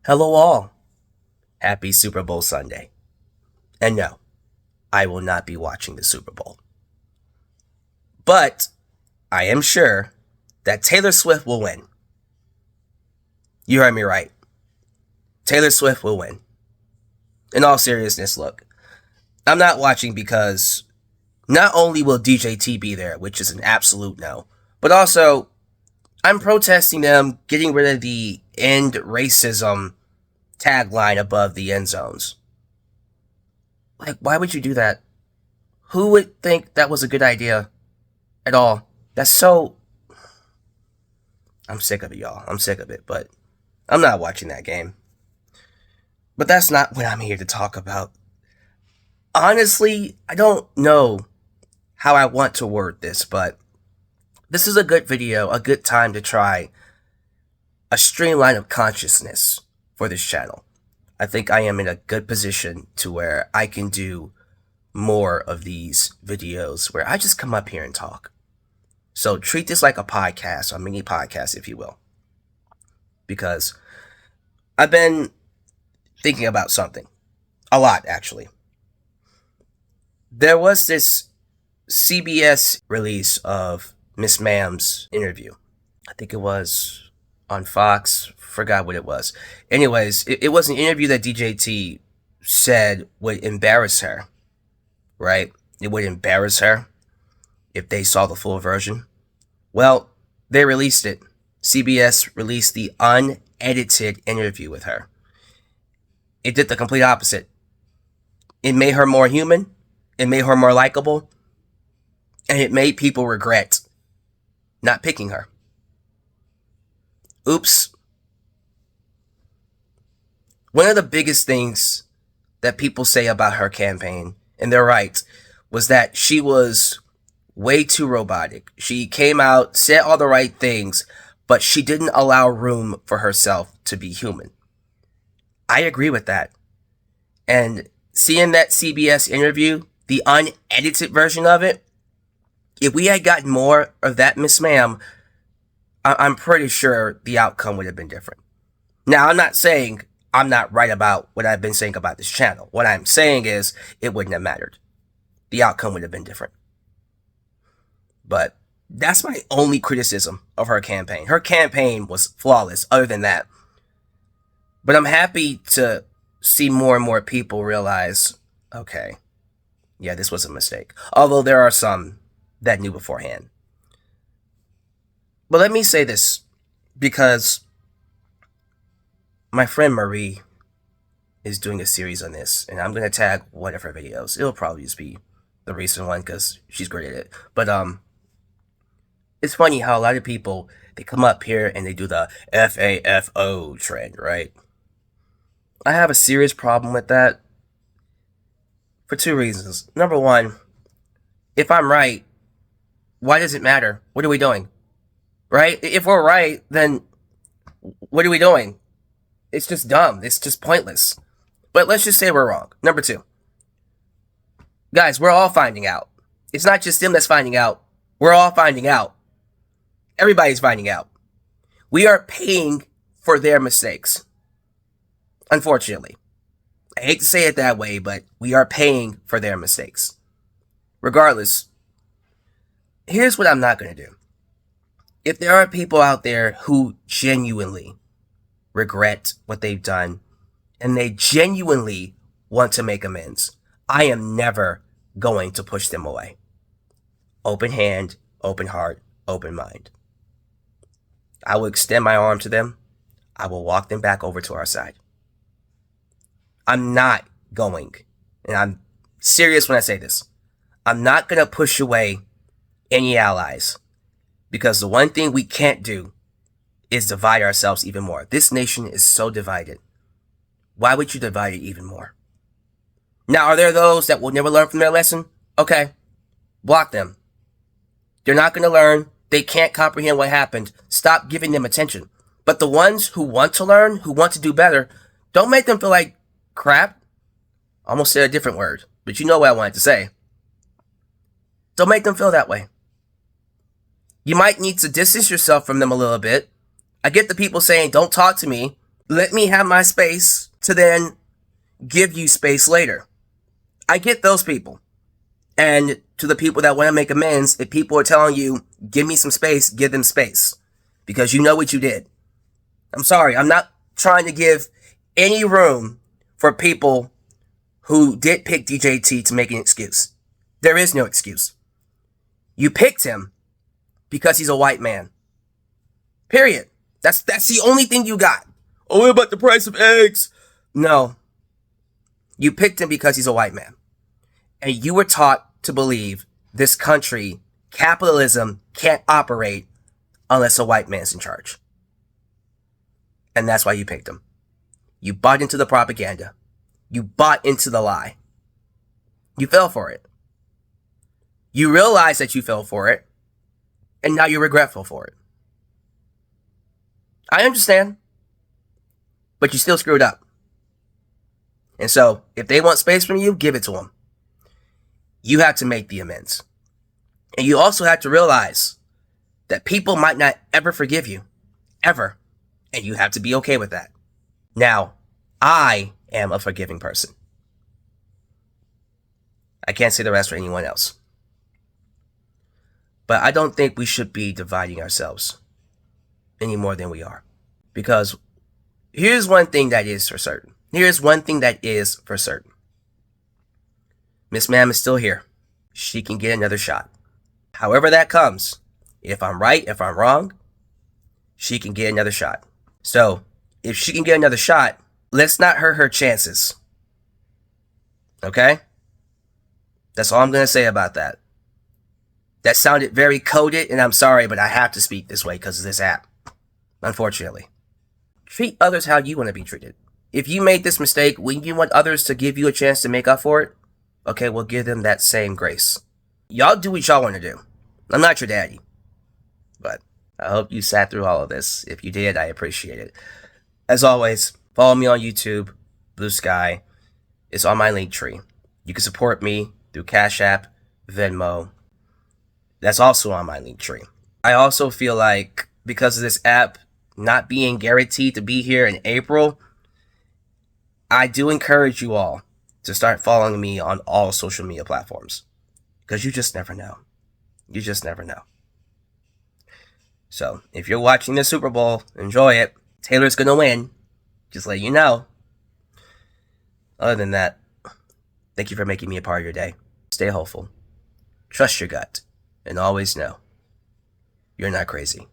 Hello all. Happy Super Bowl Sunday. And no, I will not be watching the Super Bowl. But I am sure that Taylor Swift will win. You heard me right. Taylor Swift will win. In all seriousness, look, I'm not watching because not only will DJT be there, which is an absolute no, but also I'm protesting them getting rid of the end racism tagline above the end zones. Like, why would you do that? Who would think that was a good idea at all? That's so... I'm sick of it, y'all. I'm sick of it, but I'm not watching that game. But that's not what I'm here to talk about. Honestly, I don't know how I want to word this, but this is a good video, a good time to try a streamline of consciousness for this channel. I think I am in a good position to where I can do more of these videos where I just come up here and talk. So treat this like a podcast, a mini podcast, if you will. Because I've been thinking about something. A lot, actually. There was this CBS release of Miss Ma'am's interview. I think it was on Fox. Forgot what it was. Anyways, it was an interview that DJT said would embarrass her. Right? It would embarrass her if they saw the full version. Well, they released it. CBS released the unedited interview with her. It did the complete opposite. It made her more human. It made her more likable. And it made people regret not picking her. Oops. One of the biggest things that people say about her campaign, and they're right, was that she was way too robotic. She came out, said all the right things, but she didn't allow room for herself to be human. I agree with that. And seeing that CBS interview, the unedited version of it, if we had gotten more of that Miss Ma'am, I'm pretty sure the outcome would have been different. Now, I'm not saying I'm not right about what I've been saying about this channel. What I'm saying is it wouldn't have mattered. The outcome would have been different. But that's my only criticism of her campaign. Her campaign was flawless, other than that. But I'm happy to see more and more people realize, okay, yeah, this was a mistake. Although there are some that knew beforehand. But let me say this, because my friend Marie is doing a series on this, and I'm going to tag one of her videos. It'll probably just be the recent one, because she's great at it. But, it's funny how a lot of people, they come up here and they do the FAFO trend, right? I have a serious problem with that for two reasons. Number one, if I'm right, why does it matter? What are we doing? Right? If we're right, then what are we doing? It's just dumb. It's just pointless. But let's just say we're wrong. Number two, guys, we're all finding out. It's not just them that's finding out. We're all finding out. Everybody's finding out. We are paying for their mistakes. Unfortunately. I hate to say it that way, but we are paying for their mistakes. Regardless, here's what I'm not going to do. If there are people out there who genuinely regret what they've done, and they genuinely want to make amends, I am never going to push them away. Open hand, open heart, open mind. I will extend my arm to them. I will walk them back over to our side. I'm not going, and I'm serious when I say this, I'm not going to push away any allies, because the one thing we can't do is divide ourselves even more. This nation is so divided. Why would you divide it even more? Now, are there those that will never learn from their lesson? Okay, block them. They're not going to learn. They can't comprehend what happened. Stop giving them attention. But the ones who want to learn, who want to do better, don't make them feel like crap. I almost said a different word, but you know what I wanted to say. Don't make them feel that way. You might need to distance yourself from them a little bit. I get the people saying, don't talk to me. Let me have my space to then give you space later. I get those people. And to the people that want to make amends, if people are telling you, give me some space, give them space. Because you know what you did. I'm sorry, I'm not trying to give any room for people who did pick DJT to make an excuse. There is no excuse. You picked him because he's a white man. Period. That's the only thing you got. Oh, what about the price of eggs? No. You picked him because he's a white man. And you were taught to believe this country, capitalism, can't operate unless a white man's in charge. And that's why you picked him. You bought into the propaganda. You bought into the lie. You fell for it. You realize that you fell for it. And now you're regretful for it. I understand. But you still screwed up. And so, if they want space from you, give it to them. You have to make the amends. And you also have to realize that people might not ever forgive you. Ever. And you have to be okay with that. Now, I am a forgiving person. I can't say the rest for anyone else. But I don't think we should be dividing ourselves any more than we are. Because here's one thing that is for certain. Miss Ma'am is still here. She can get another shot. However that comes, if I'm right, if I'm wrong, she can get another shot. So, if she can get another shot, let's not hurt her chances. Okay? That's all I'm going to say about that. That sounded very coded, and I'm sorry, but I have to speak this way because of this app. Unfortunately. Treat others how you want to be treated. If you made this mistake, wouldn't you want others to give you a chance to make up for it? Okay, well, give them that same grace. Y'all do what y'all want to do. I'm not your daddy. But I hope you sat through all of this. If you did, I appreciate it. As always, follow me on YouTube, Blue Sky. It's on my link tree. You can support me through Cash App, Venmo. That's also on my link tree. I also feel like because of this app not being guaranteed to be here in April, I do encourage you all to start following me on all social media platforms. Because you just never know. You just never know. So, if you're watching the Super Bowl, enjoy it. Taylor's gonna win. Just let you know. Other than that, thank you for making me a part of your day. Stay hopeful. Trust your gut. And always know, you're not crazy.